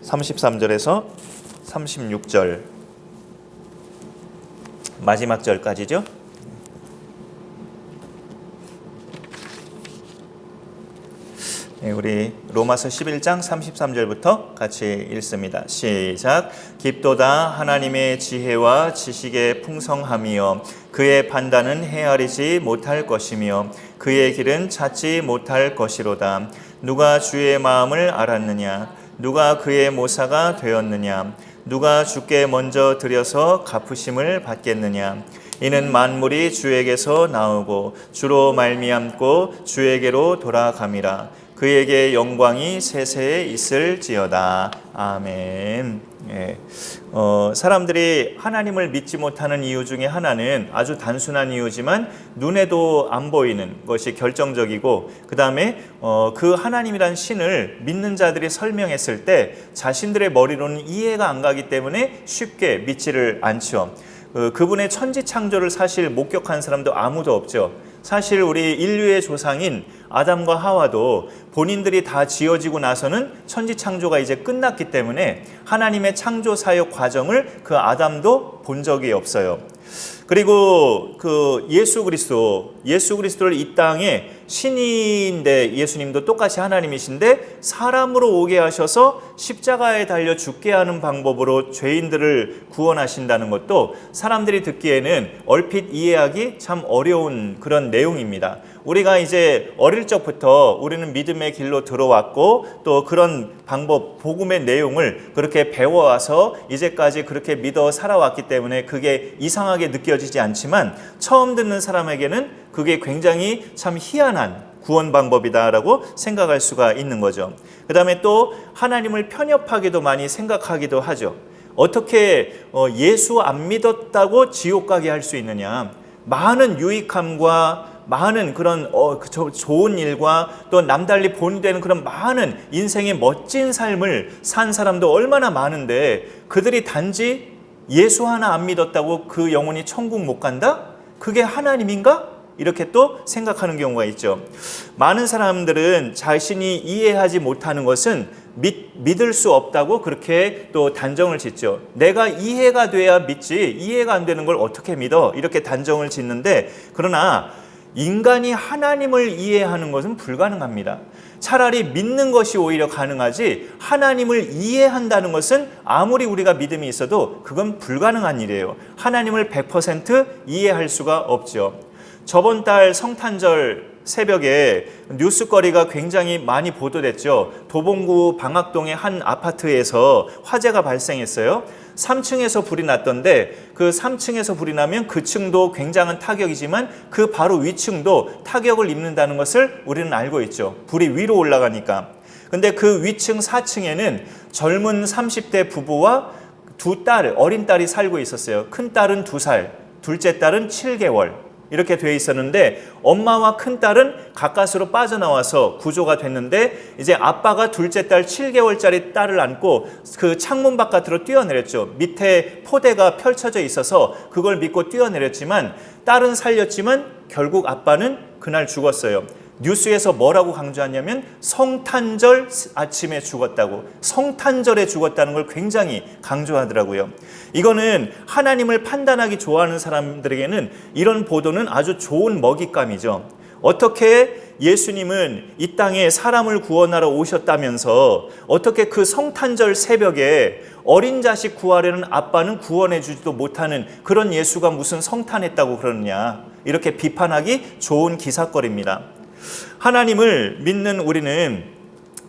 33절에서 36절 마지막 절까지죠. 우리 로마서 11장 33절부터 같이 읽습니다. 시작. 깊도다 하나님의 지혜와 지식의 풍성함이여 그의 판단은 헤아리지 못할 것이며 그의 길은 찾지 못할 것이로다. 누가 주의 마음을 알았느냐? 누가 그의 모사가 되었느냐? 누가 주께 먼저 드려서 갚으심을 받겠느냐? 이는 만물이 주에게서 나오고 주로 말미암고 주에게로 돌아감이라. 그에게 영광이 세세에 있을지어다. 아멘. 사람들이 하나님을 믿지 못하는 이유 중에 하나는 아주 단순한 이유지만 눈에도 안 보이는 것이 결정적이고, 그 다음에 그 하나님이란 신을 믿는 자들이 설명했을 때 자신들의 머리로는 이해가 안 가기 때문에 쉽게 믿지를 않죠. 그분의 천지창조를 사실 목격한 사람도 아무도 없죠. 사실 우리 인류의 조상인 아담과 하와도 본인들이 다 지어지고 나서는 천지창조가 이제 끝났기 때문에 하나님의 창조 사역 과정을 그 아담도 본 적이 없어요. 그리고 그 예수 그리스도를 이 땅에 신인데, 예수님도 똑같이 하나님이신데 사람으로 오게 하셔서 십자가에 달려 죽게 하는 방법으로 죄인들을 구원하신다는 것도 사람들이 듣기에는 얼핏 이해하기 참 어려운 그런 내용입니다. 우리가 이제 어릴 적부터 우리는 믿음의 길로 들어왔고 또 그런 방법, 복음의 내용을 그렇게 배워와서 이제까지 그렇게 믿어 살아왔기 때문에 그게 이상하게 느껴지지 않지만, 처음 듣는 사람에게는 그게 굉장히 참 희한한 구원 방법이다라고 생각할 수가 있는 거죠. 그 다음에 또 하나님을 편협하게도 많이 생각하기도 하죠. 어떻게 예수 안 믿었다고 지옥 가게 할 수 있느냐. 많은 유익함과 많은 그런 좋은 일과 또 남달리 본되는 그런 많은 인생의 멋진 삶을 산 사람도 얼마나 많은데, 그들이 단지 예수 하나 안 믿었다고 그 영혼이 천국 못 간다? 그게 하나님인가? 이렇게 또 생각하는 경우가 있죠. 많은 사람들은 자신이 이해하지 못하는 것은 믿을 수 없다고 그렇게 또 단정을 짓죠. 내가 이해가 돼야 믿지 이해가 안 되는 걸 어떻게 믿어? 이렇게 단정을 짓는데, 그러나 인간이 하나님을 이해하는 것은 불가능합니다. 차라리 믿는 것이 오히려 가능하지 하나님을 이해한다는 것은 아무리 우리가 믿음이 있어도 그건 불가능한 일이에요. 하나님을 100% 이해할 수가 없죠. 저번 달 성탄절 새벽에 뉴스거리가 굉장히 많이 보도됐죠. 도봉구 방학동의 한 아파트에서 화재가 발생했어요. 3층에서 불이 났던데, 그 3층에서 불이 나면 그 층도 굉장한 타격이지만 그 바로 위층도 타격을 입는다는 것을 우리는 알고 있죠. 불이 위로 올라가니까. 근데 그 위층 4층에는 젊은 30대 부부와 두 딸, 어린 딸이 살고 있었어요. 큰 딸은 2살, 둘째 딸은 7개월. 이렇게 돼 있었는데 엄마와 큰 딸은 가까스로 빠져나와서 구조가 됐는데, 이제 아빠가 둘째 딸 7개월짜리 딸을 안고 그 창문 바깥으로 뛰어내렸죠. 밑에 포대가 펼쳐져 있어서 그걸 믿고 뛰어내렸지만 딸은 살렸지만 결국 아빠는 그날 죽었어요. 뉴스에서 뭐라고 강조하냐면 성탄절 아침에 죽었다고, 성탄절에 죽었다는 걸 굉장히 강조하더라고요. 이거는 하나님을 판단하기 좋아하는 사람들에게는 이런 보도는 아주 좋은 먹잇감이죠. 어떻게 예수님은 이 땅에 사람을 구원하러 오셨다면서 어떻게 그 성탄절 새벽에 어린 자식 구하려는 아빠는 구원해 주지도 못하는 그런 예수가 무슨 성탄했다고 그러느냐, 이렇게 비판하기 좋은 기사거리입니다. 하나님을 믿는 우리는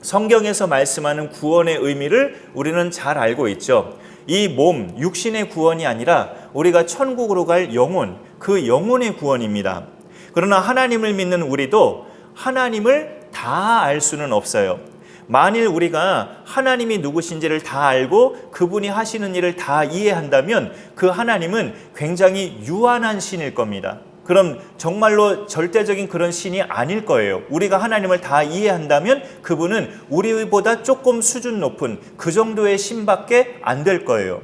성경에서 말씀하는 구원의 의미를 우리는 잘 알고 있죠. 이 몸, 육신의 구원이 아니라 우리가 천국으로 갈 영혼, 그 영혼의 구원입니다. 그러나 하나님을 믿는 우리도 하나님을 다 알 수는 없어요. 만일 우리가 하나님이 누구신지를 다 알고 그분이 하시는 일을 다 이해한다면 그 하나님은 굉장히 유한한 신일 겁니다. 그럼 정말로 절대적인 그런 신이 아닐 거예요. 우리가 하나님을 다 이해한다면 그분은 우리보다 조금 수준 높은 그 정도의 신밖에 안 될 거예요.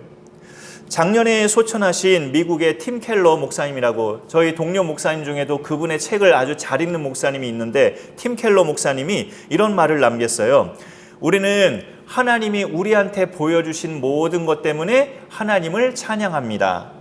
작년에 소천하신 미국의 팀 켈러 목사님이라고, 저희 동료 목사님 중에도 그분의 책을 아주 잘 읽는 목사님이 있는데 팀 켈러 목사님이 이런 말을 남겼어요. 우리는 하나님이 우리한테 보여주신 모든 것 때문에 하나님을 찬양합니다.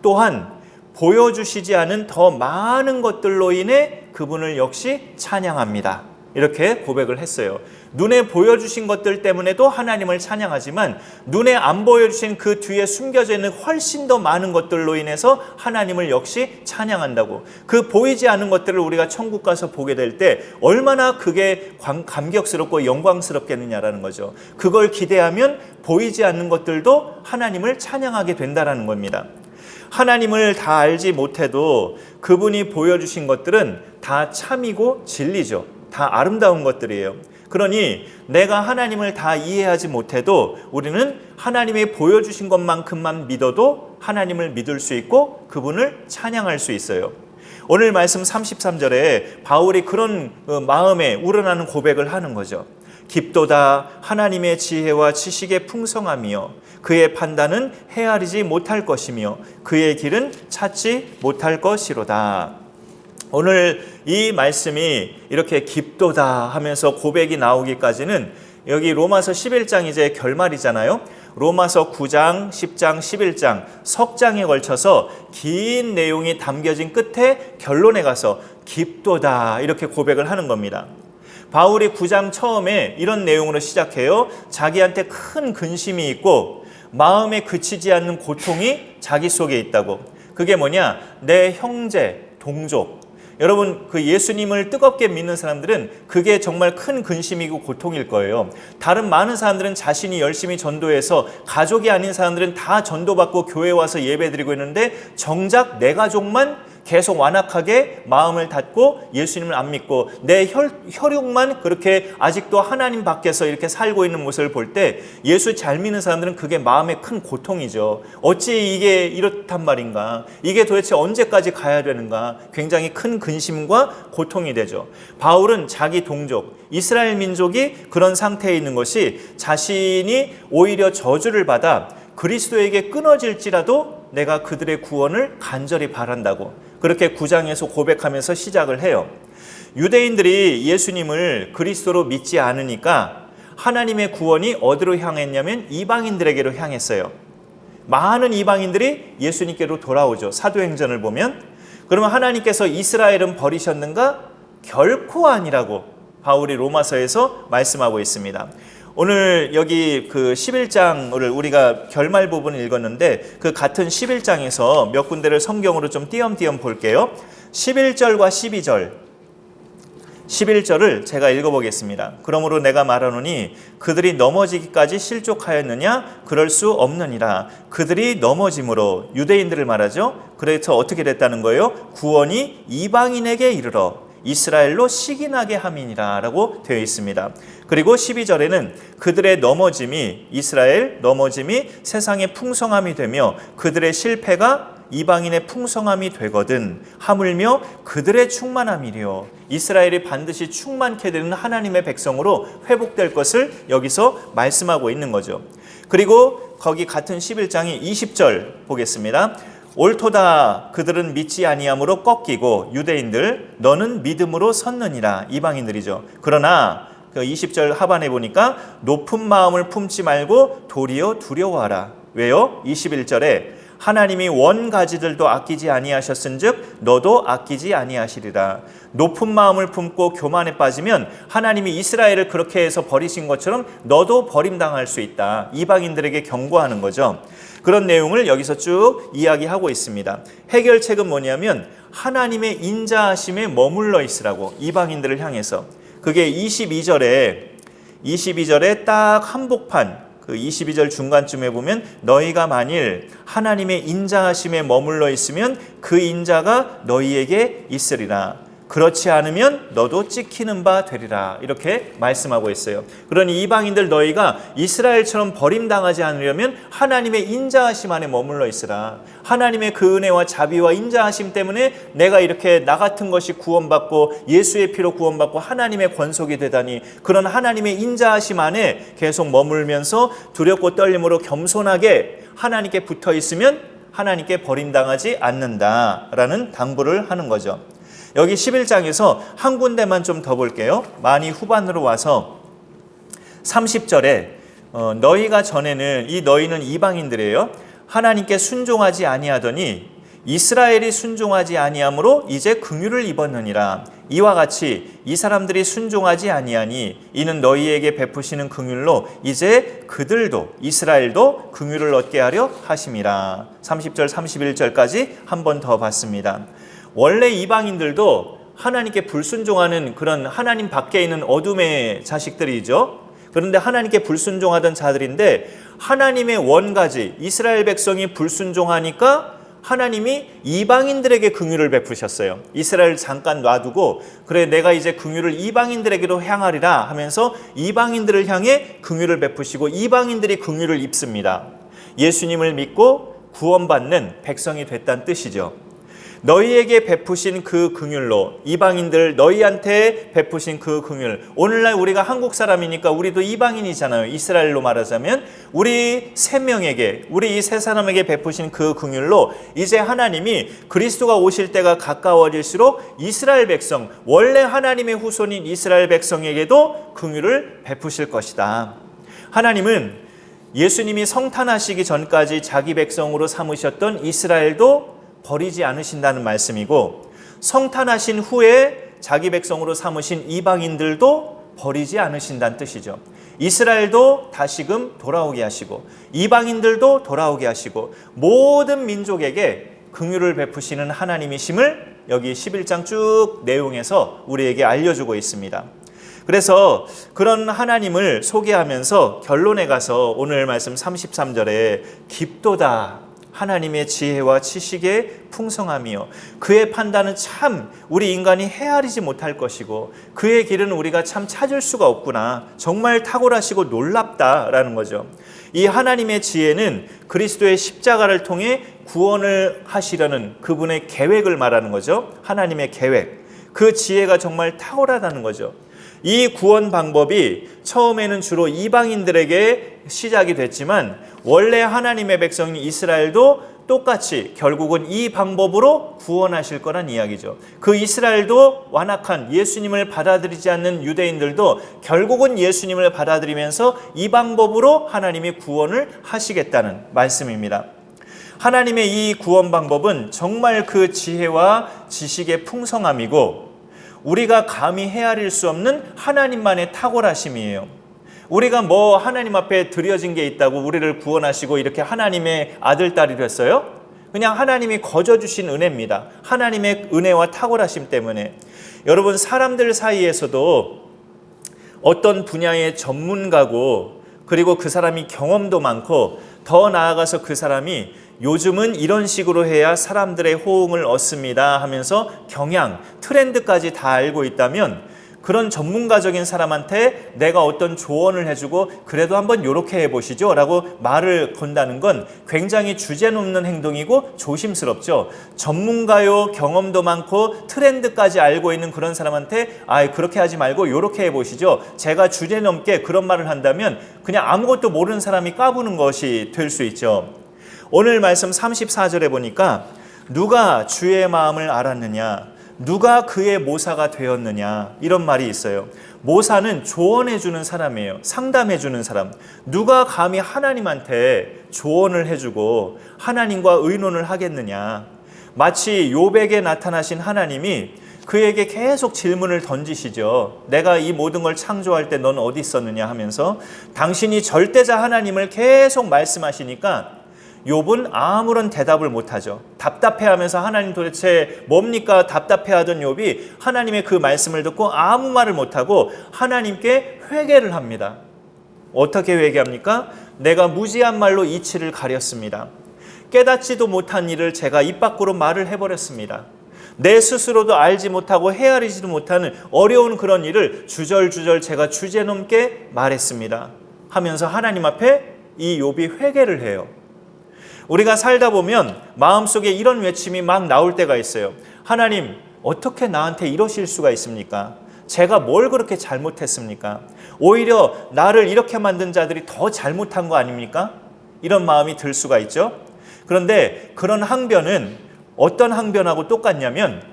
또한 보여주시지 않은 더 많은 것들로 인해 그분을 역시 찬양합니다. 이렇게 고백을 했어요. 눈에 보여주신 것들 때문에도 하나님을 찬양하지만 눈에 안 보여주신 그 뒤에 숨겨져 있는 훨씬 더 많은 것들로 인해서 하나님을 역시 찬양한다고. 그 보이지 않은 것들을 우리가 천국 가서 보게 될 때 얼마나 그게 감격스럽고 영광스럽겠느냐라는 거죠. 그걸 기대하면 보이지 않는 것들도 하나님을 찬양하게 된다라는 겁니다. 하나님을 다 알지 못해도 그분이 보여주신 것들은 다 참이고 진리죠. 다 아름다운 것들이에요. 그러니 내가 하나님을 다 이해하지 못해도 우리는 하나님이 보여주신 것만큼만 믿어도 하나님을 믿을 수 있고 그분을 찬양할 수 있어요. 오늘 말씀 33절에 바울이 그런 마음에 우러나는 고백을 하는 거죠. 깊도다 하나님의 지혜와 지식의 풍성함이요 그의 판단은 헤아리지 못할 것이며 그의 길은 찾지 못할 것이로다. 오늘 이 말씀이 이렇게 깊도다 하면서 고백이 나오기까지는 여기 로마서 11장 이제 결말이잖아요. 로마서 9장, 10장, 11장 석 장에 걸쳐서 긴 내용이 담겨진 끝에 결론에 가서 깊도다 이렇게 고백을 하는 겁니다. 바울이 9장 처음에 이런 내용으로 시작해요. 자기한테 큰 근심이 있고 마음에 그치지 않는 고통이 자기 속에 있다고. 그게 뭐냐? 내 형제, 동족. 여러분 그 예수님을 뜨겁게 믿는 사람들은 그게 정말 큰 근심이고 고통일 거예요. 다른 많은 사람들은 자신이 열심히 전도해서 가족이 아닌 사람들은 다 전도받고 교회에 와서 예배드리고 있는데 정작 내 가족만 계속 완악하게 마음을 닫고 예수님을 안 믿고 내 혈육만 그렇게 아직도 하나님 밖에서 이렇게 살고 있는 모습을 볼 때 예수 잘 믿는 사람들은 그게 마음의 큰 고통이죠. 어찌 이게 이렇단 말인가? 이게 도대체 언제까지 가야 되는가? 굉장히 큰 근심과 고통이 되죠. 바울은 자기 동족 이스라엘 민족이 그런 상태에 있는 것이 자신이 오히려 저주를 받아 그리스도에게 끊어질지라도 내가 그들의 구원을 간절히 바란다고 그렇게 9장에서 고백하면서 시작을 해요. 유대인들이 예수님을 그리스도로 믿지 않으니까 하나님의 구원이 어디로 향했냐면 이방인들에게로 향했어요. 많은 이방인들이 예수님께로 돌아오죠. 사도행전을 보면. 그러면 하나님께서 이스라엘은 버리셨는가? 결코 아니라고 바울이 로마서에서 말씀하고 있습니다. 오늘 여기 그 11장을 우리가 결말 부분을 읽었는데 그 같은 11장에서 몇 군데를 성경으로 좀 띄엄띄엄 볼게요. 11절과 12절 11절을 제가 읽어보겠습니다. 그러므로 내가 말하노니 그들이 넘어지기까지 실족하였느냐? 그럴 수 없느니라. 그들이 넘어짐으로 유대인들을 말하죠. 그래서 어떻게 됐다는 거예요? 구원이 이방인에게 이르러 이스라엘로 시기나게 함이니라 라고 되어 있습니다. 그리고 12절에는 그들의 넘어짐이 이스라엘 넘어짐이 세상의 풍성함이 되며 그들의 실패가 이방인의 풍성함이 되거든 하물며 그들의 충만함이리요. 이스라엘이 반드시 충만케 되는 하나님의 백성으로 회복될 것을 여기서 말씀하고 있는 거죠. 그리고 거기 같은 11장이 20절 보겠습니다. 옳도다 그들은 믿지 아니함으로 꺾이고 유대인들 너는 믿음으로 섰느니라. 이방인들이죠. 그러나 그 20절 하반에 보니까 높은 마음을 품지 말고 도리어 두려워하라. 왜요? 21절에 하나님이 원가지들도 아끼지 아니하셨은즉 너도 아끼지 아니하시리라. 높은 마음을 품고 교만에 빠지면 하나님이 이스라엘을 그렇게 해서 버리신 것처럼 너도 버림당할 수 있다. 이방인들에게 경고하는 거죠. 그런 내용을 여기서 쭉 이야기하고 있습니다. 해결책은 뭐냐면 하나님의 인자하심에 머물러 있으라고 이방인들을 향해서. 그게 22절에 딱 한복판 그 22절 중간쯤에 보면 너희가 만일 하나님의 인자하심에 머물러 있으면 그 인자가 너희에게 있으리라. 그렇지 않으면 너도 찍히는 바 되리라. 이렇게 말씀하고 있어요. 그러니 이방인들 너희가 이스라엘처럼 버림당하지 않으려면 하나님의 인자하심 안에 머물러 있으라. 하나님의 그 은혜와 자비와 인자하심 때문에 내가 이렇게 나 같은 것이 구원받고 예수의 피로 구원받고 하나님의 권속이 되다니 그런 하나님의 인자하심 안에 계속 머물면서 두렵고 떨림으로 겸손하게 하나님께 붙어 있으면 하나님께 버림당하지 않는다라는 당부를 하는 거죠. 여기 11장에서 한 군데만 좀 더 볼게요. 많이 후반으로 와서 30절에 너희가 전에는, 이 너희는 이방인들이에요. 하나님께 순종하지 아니하더니 이스라엘이 순종하지 아니함으로 이제 긍휼을 입었느니라. 이와 같이 이 사람들이 순종하지 아니하니 이는 너희에게 베푸시는 긍휼로 이제 그들도, 이스라엘도 긍휼을 얻게 하려 하심이라. 30절 31절까지 한 번 더 봤습니다. 원래 이방인들도 하나님께 불순종하는 그런 하나님 밖에 있는 어둠의 자식들이죠. 그런데 하나님께 불순종하던 자들인데 하나님의 원가지 이스라엘 백성이 불순종하니까 하나님이 이방인들에게 긍휼을 베푸셨어요. 이스라엘 잠깐 놔두고 그래 내가 이제 긍휼을 이방인들에게도 향하리라 하면서 이방인들을 향해 긍휼을 베푸시고 이방인들이 긍휼을 입습니다. 예수님을 믿고 구원받는 백성이 됐다는 뜻이죠. 너희에게 베푸신 그 긍휼로, 이방인들 너희한테 베푸신 그 긍휼, 오늘날 우리가 한국 사람이니까 우리도 이방인이잖아요. 이스라엘로 말하자면 우리 세 명에게, 우리 이 세 사람에게 베푸신 그 긍휼로 이제 하나님이 그리스도가 오실 때가 가까워질수록 이스라엘 백성, 원래 하나님의 후손인 이스라엘 백성에게도 긍휼을 베푸실 것이다. 하나님은 예수님이 성탄하시기 전까지 자기 백성으로 삼으셨던 이스라엘도 버리지 않으신다는 말씀이고, 성탄하신 후에 자기 백성으로 삼으신 이방인들도 버리지 않으신다는 뜻이죠. 이스라엘도 다시금 돌아오게 하시고 이방인들도 돌아오게 하시고 모든 민족에게 긍휼을 베푸시는 하나님이심을 여기 11장 쭉 내용에서 우리에게 알려주고 있습니다. 그래서 그런 하나님을 소개하면서 결론에 가서 오늘 말씀 33절에 깊도다 하나님의 지혜와 지식의 풍성함이요 그의 판단은 참 우리 인간이 헤아리지 못할 것이고 그의 길은 우리가 참 찾을 수가 없구나, 정말 탁월하시고 놀랍다라는 거죠. 이 하나님의 지혜는 그리스도의 십자가를 통해 구원을 하시려는 그분의 계획을 말하는 거죠. 하나님의 계획, 그 지혜가 정말 탁월하다는 거죠. 이 구원 방법이 처음에는 주로 이방인들에게 시작이 됐지만 원래 하나님의 백성인 이스라엘도 똑같이 결국은 이 방법으로 구원하실 거란 이야기죠. 그 이스라엘도 완악한 예수님을 받아들이지 않는 유대인들도 결국은 예수님을 받아들이면서 이 방법으로 하나님이 구원을 하시겠다는 말씀입니다. 하나님의 이 구원 방법은 정말 그 지혜와 지식의 풍성함이고 우리가 감히 헤아릴 수 없는 하나님만의 탁월하심이에요. 우리가 뭐 하나님 앞에 드려진 게 있다고 우리를 구원하시고 이렇게 하나님의 아들, 딸이 됐어요? 그냥 하나님이 거저 주신 은혜입니다. 하나님의 은혜와 탁월하심 때문에. 여러분, 사람들 사이에서도 어떤 분야의 전문가고 그리고 그 사람이 경험도 많고 더 나아가서 그 사람이 요즘은 이런 식으로 해야 사람들의 호응을 얻습니다 하면서 경향, 트렌드까지 다 알고 있다면 그런 전문가적인 사람한테 내가 어떤 조언을 해주고 그래도 한번 이렇게 해보시죠 라고 말을 건다는 건 굉장히 주제넘는 행동이고 조심스럽죠. 전문가요, 경험도 많고 트렌드까지 알고 있는 그런 사람한테 그렇게 하지 말고 이렇게 해보시죠, 제가 주제넘게 그런 말을 한다면 그냥 아무것도 모르는 사람이 까부는 것이 될 수 있죠. 오늘 말씀 34절에 보니까 누가 주의 마음을 알았느냐, 누가 그의 모사가 되었느냐, 이런 말이 있어요. 모사는 조언해 주는 사람이에요. 상담해 주는 사람. 누가 감히 하나님한테 조언을 해주고 하나님과 의논을 하겠느냐. 마치 욥에게 나타나신 하나님이 그에게 계속 질문을 던지시죠. 내가 이 모든 걸 창조할 때 넌 어디 있었느냐 하면서 당신이 절대자 하나님을 계속 말씀하시니까 욥은 아무런 대답을 못하죠. 답답해하면서 하나님 도대체 뭡니까? 답답해하던 욥이 하나님의 그 말씀을 듣고 아무 말을 못하고 하나님께 회개를 합니다. 어떻게 회개합니까? 내가 무지한 말로 이치를 가렸습니다. 깨닫지도 못한 일을 제가 입 밖으로 말을 해버렸습니다. 내 스스로도 알지 못하고 헤아리지도 못하는 어려운 그런 일을 주절주절 제가 주제넘게 말했습니다 하면서 하나님 앞에 이 욥이 회개를 해요. 우리가 살다 보면 마음속에 이런 외침이 막 나올 때가 있어요. 하나님, 어떻게 나한테 이러실 수가 있습니까? 제가 뭘 그렇게 잘못했습니까? 오히려 나를 이렇게 만든 자들이 더 잘못한 거 아닙니까? 이런 마음이 들 수가 있죠. 그런데 그런 항변은 어떤 항변하고 똑같냐면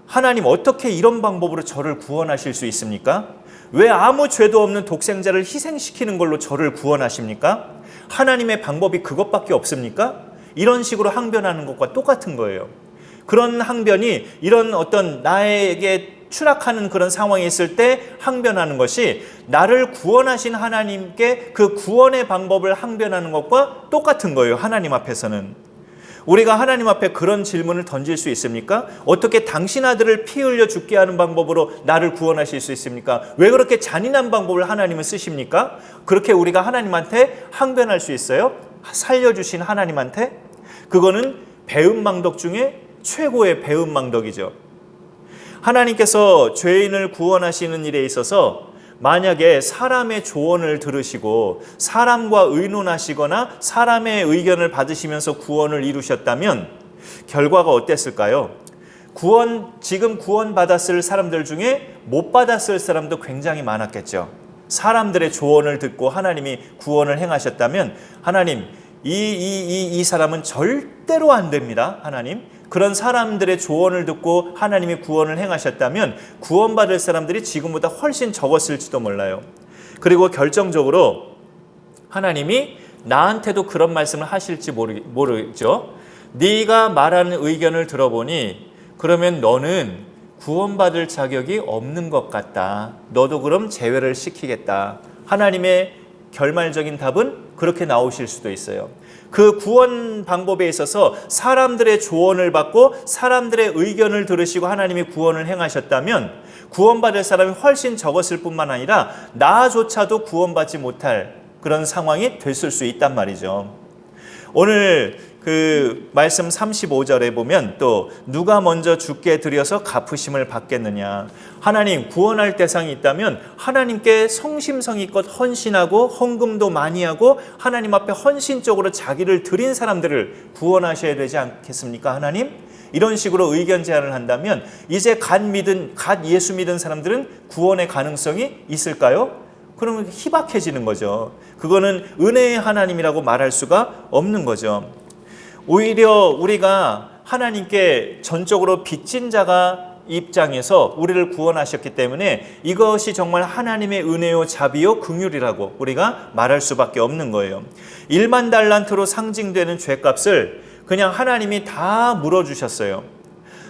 하나님, 어떻게 이런 방법으로 저를 구원하실 수 있습니까? 왜 아무 죄도 없는 독생자를 희생시키는 걸로 저를 구원하십니까? 하나님의 방법이 그것밖에 없습니까? 이런 식으로 항변하는 것과 똑같은 거예요. 그런 항변이 이런 어떤 나에게 추락하는 그런 상황이 있을 때 항변하는 것이 나를 구원하신 하나님께 그 구원의 방법을 항변하는 것과 똑같은 거예요. 하나님 앞에서는. 우리가 하나님 앞에 그런 질문을 던질 수 있습니까? 어떻게 당신 아들을 피 흘려 죽게 하는 방법으로 나를 구원하실 수 있습니까? 왜 그렇게 잔인한 방법을 하나님은 쓰십니까? 그렇게 우리가 하나님한테 항변할 수 있어요? 살려주신 하나님한테? 그거는 배은망덕 중에 최고의 배은망덕이죠. 하나님께서 죄인을 구원하시는 일에 있어서 만약에 사람의 조언을 들으시고 사람과 의논하시거나 사람의 의견을 받으시면서 구원을 이루셨다면 결과가 어땠을까요? 지금 구원받았을 사람들 중에 못 받았을 사람도 굉장히 많았겠죠. 사람들의 조언을 듣고 하나님이 구원을 행하셨다면 하나님, 이 사람은 절대로 안 됩니다. 하나님. 그런 사람들의 조언을 듣고 하나님이 구원을 행하셨다면 구원받을 사람들이 지금보다 훨씬 적었을지도 몰라요. 그리고 결정적으로 하나님이 나한테도 그런 말씀을 하실지 모르죠. 네가 말하는 의견을 들어보니 그러면 너는 구원받을 자격이 없는 것 같다. 너도 그럼 제외를 시키겠다. 하나님의 결말적인 답은 그렇게 나오실 수도 있어요. 그 구원 방법에 있어서 사람들의 조언을 받고 사람들의 의견을 들으시고 하나님이 구원을 행하셨다면 구원받을 사람이 훨씬 적었을 뿐만 아니라 나조차도 구원받지 못할 그런 상황이 됐을 수 있단 말이죠. 오늘 그 말씀 35절에 보면 또 누가 먼저 주께 드려서 갚으심을 받겠느냐. 하나님 구원할 대상이 있다면 하나님께 성심성의껏 헌신하고 헌금도 많이 하고 하나님 앞에 헌신적으로 자기를 드린 사람들을 구원하셔야 되지 않겠습니까? 하나님? 이런 식으로 의견 제안을 한다면 이제 갓 예수 믿은 사람들은 구원의 가능성이 있을까요? 그러면 희박해지는 거죠. 그거는 은혜의 하나님이라고 말할 수가 없는 거죠. 오히려 우리가 하나님께 전적으로 빚진 자가 입장에서 우리를 구원하셨기 때문에 이것이 정말 하나님의 은혜요 자비요 긍휼이라고 우리가 말할 수밖에 없는 거예요. 1만 달란트로 상징되는 죄값을 그냥 하나님이 다 물어주셨어요.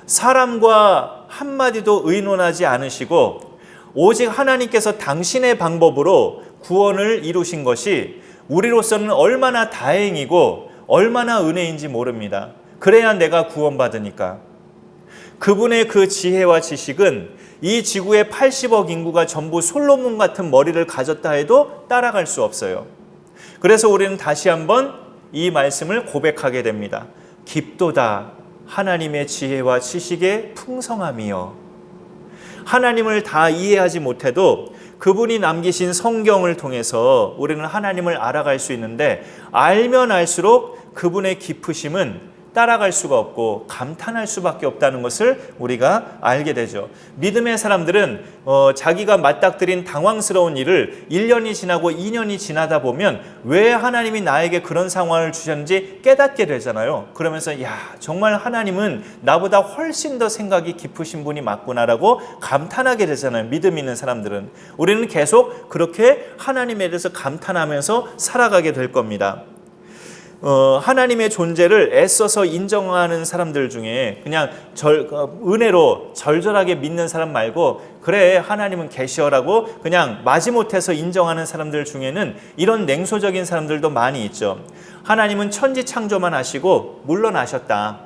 사람과 한마디도 의논하지 않으시고 오직 하나님께서 당신의 방법으로 구원을 이루신 것이 우리로서는 얼마나 다행이고 얼마나 은혜인지 모릅니다. 그래야 내가 구원받으니까. 그분의 그 지혜와 지식은 이 지구의 80억 인구가 전부 솔로몬 같은 머리를 가졌다 해도 따라갈 수 없어요. 그래서 우리는 다시 한번 이 말씀을 고백하게 됩니다. 깊도다 하나님의 지혜와 지식의 풍성함이여. 하나님을 다 이해하지 못해도 그분이 남기신 성경을 통해서 우리는 하나님을 알아갈 수 있는데 알면 알수록 그분의 깊으심은 따라갈 수가 없고 감탄할 수밖에 없다는 것을 우리가 알게 되죠. 믿음의 사람들은 자기가 맞닥뜨린 당황스러운 일을 1년이 지나고 2년이 지나다 보면 왜 하나님이 나에게 그런 상황을 주셨는지 깨닫게 되잖아요. 그러면서 야, 정말 하나님은 나보다 훨씬 더 생각이 깊으신 분이 맞구나라고 감탄하게 되잖아요. 믿음 있는 사람들은. 우리는 계속 그렇게 하나님에 대해서 감탄하면서 살아가게 될 겁니다. 하나님의 존재를 애써서 인정하는 사람들 중에 그냥 은혜로 절절하게 믿는 사람 말고 그래 하나님은 계셔라고 그냥 마지못해서 인정하는 사람들 중에는 이런 냉소적인 사람들도 많이 있죠. 하나님은 천지 창조만 하시고 물러나셨다.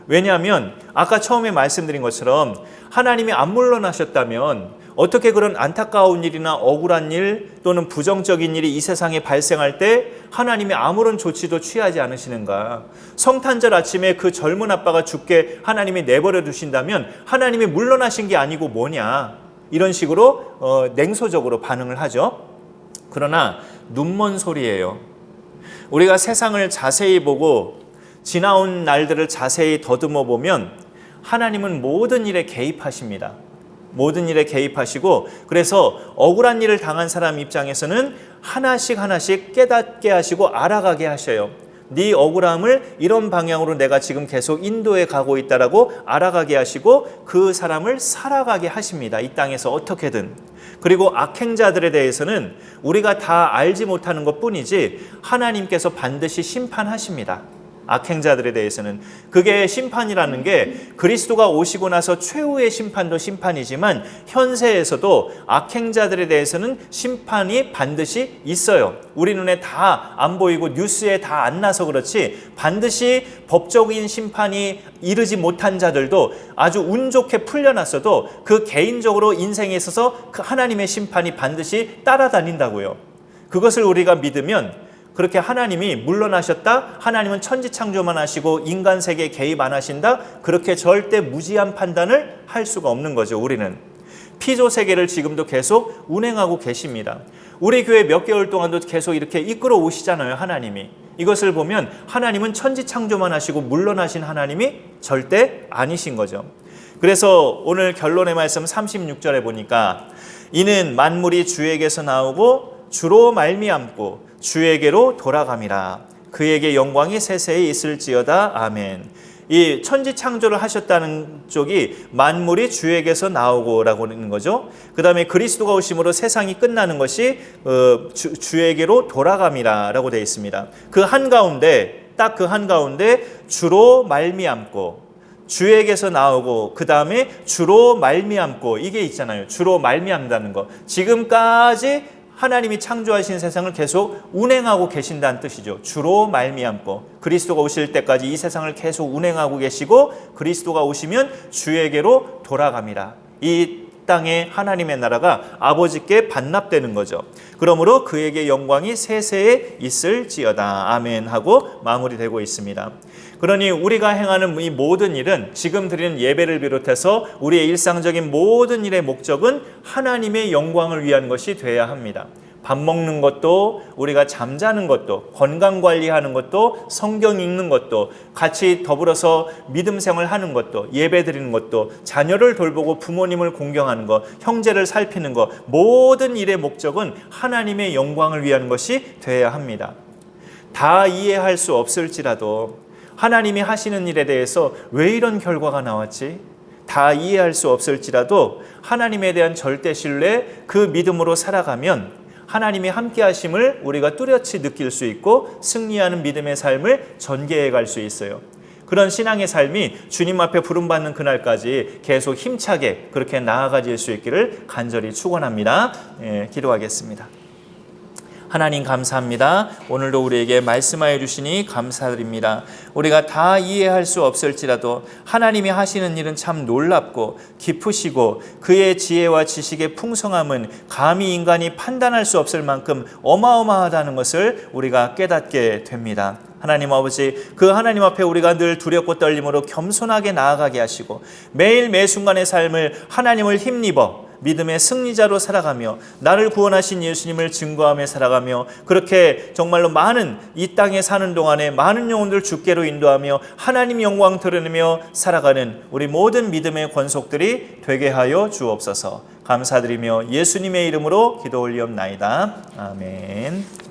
왜냐하면 아까 처음에 말씀드린 것처럼 하나님이 안 물러나셨다면 어떻게 그런 안타까운 일이나 억울한 일 또는 부정적인 일이 이 세상에 발생할 때 하나님이 아무런 조치도 취하지 않으시는가? 성탄절 아침에 그 젊은 아빠가 죽게 하나님이 내버려 두신다면 하나님이 물러나신 게 아니고 뭐냐? 이런 식으로 냉소적으로 반응을 하죠. 그러나 눈먼 소리예요. 우리가 세상을 자세히 보고 지나온 날들을 자세히 더듬어 보면 하나님은 모든 일에 개입하십니다. 모든 일에 개입하시고 그래서 억울한 일을 당한 사람 입장에서는 하나씩 깨닫게 하시고 알아가게 하셔요. 네 억울함을 이런 방향으로 내가 지금 계속 인도해 가고 있다라고 알아가게 하시고 그 사람을 살아가게 하십니다. 이 땅에서 어떻게든. 그리고 악행자들에 대해서는 우리가 다 알지 못하는 것뿐이지 하나님께서 반드시 심판하십니다. 악행자들에 대해서는. 그게 심판이라는 게 그리스도가 오시고 나서 최후의 심판도 심판이지만 현세에서도 악행자들에 대해서는 심판이 반드시 있어요. 우리 눈에 다 안 보이고 뉴스에 다 안 나서 그렇지 반드시 법적인 심판이 이르지 못한 자들도 아주 운 좋게 풀려났어도 그 개인적으로 인생에 있어서 그 하나님의 심판이 반드시 따라다닌다고요. 그것을 우리가 믿으면 그렇게 하나님이 물러나셨다, 하나님은 천지창조만 하시고 인간 세계에 개입 안 하신다, 그렇게 절대 무지한 판단을 할 수가 없는 거죠. 우리는 피조 세계를 지금도 계속 운행하고 계십니다. 우리 교회 몇 개월 동안도 계속 이렇게 이끌어 오시잖아요. 하나님이. 이것을 보면 하나님은 천지창조만 하시고 물러나신 하나님이 절대 아니신 거죠. 그래서 오늘 결론의 말씀 36절에 보니까 이는 만물이 주에게서 나오고 주로 말미암고 주에게로 돌아감이라. 그에게 영광이 세세히 있을지어다. 아멘. 이 천지 창조를 하셨다는 쪽이 만물이 주에게서 나오고라고 하는 거죠. 그 다음에 그리스도가 오심으로 세상이 끝나는 것이 주에게로 돌아감이라고 되어 있습니다. 그 한가운데 딱 그 한가운데 주로 말미암고 주에게서 나오고 그 다음에 주로 말미암고 이게 있잖아요. 주로 말미암다는 거. 지금까지 하나님이 창조하신 세상을 계속 운행하고 계신다는 뜻이죠. 주로 말미암고 그리스도가 오실 때까지 이 세상을 계속 운행하고 계시고 그리스도가 오시면 주에게로 돌아갑니다. 이 땅에 하나님의 나라가 아버지께 반납되는 거죠. 그러므로 그에게 영광이 세세에 있을지어다. 아멘 하고 마무리되고 있습니다. 그러니 우리가 행하는 이 모든 일은 지금 드리는 예배를 비롯해서 우리의 일상적인 모든 일의 목적은 하나님의 영광을 위한 것이 돼야 합니다. 밥 먹는 것도 우리가 잠자는 것도 건강관리하는 것도 성경 읽는 것도 같이 더불어서 믿음 생활하는 것도 예배 드리는 것도 자녀를 돌보고 부모님을 공경하는 것 형제를 살피는 것 모든 일의 목적은 하나님의 영광을 위한 것이 돼야 합니다. 다 이해할 수 없을지라도 하나님이 하시는 일에 대해서 왜 이런 결과가 나왔지? 다 이해할 수 없을지라도 하나님에 대한 절대 신뢰 그 믿음으로 살아가면 하나님이 함께 하심을 우리가 뚜렷이 느낄 수 있고 승리하는 믿음의 삶을 전개해 갈 수 있어요. 그런 신앙의 삶이 주님 앞에 부름받는 그날까지 계속 힘차게 그렇게 나아가질 수 있기를 간절히 축원합니다. 기도하겠습니다. 하나님 감사합니다. 오늘도 우리에게 말씀하여 주시니 감사드립니다. 우리가 다 이해할 수 없을지라도 하나님이 하시는 일은 참 놀랍고 깊으시고 그의 지혜와 지식의 풍성함은 감히 인간이 판단할 수 없을 만큼 어마어마하다는 것을 우리가 깨닫게 됩니다. 하나님 아버지, 그 하나님 앞에 우리가 늘 두렵고 떨림으로 겸손하게 나아가게 하시고 매일 매순간의 삶을 하나님을 힘입어 믿음의 승리자로 살아가며 나를 구원하신 예수님을 증거하며 살아가며 그렇게 정말로 많은 이 땅에 사는 동안에 많은 영혼들 주께로 인도하며 하나님 영광 드러내며 살아가는 우리 모든 믿음의 권속들이 되게 하여 주옵소서. 감사드리며 예수님의 이름으로 기도 올리옵나이다. 아멘.